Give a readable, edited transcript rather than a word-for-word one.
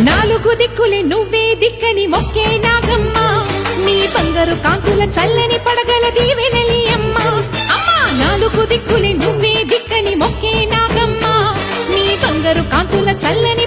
నాలుగు దిక్కులే నువ్వే దిక్కని మొక్కే నాగమ్మ నీ బంగారు కాంతుల చల్లని పడగల దీవెనలి అమ్మ అమ్మా నాలుగు దిక్కులే నువ్వే దిక్కని మొక్కే నాగమ్మ నీ బంగారు కాంతుల చల్లని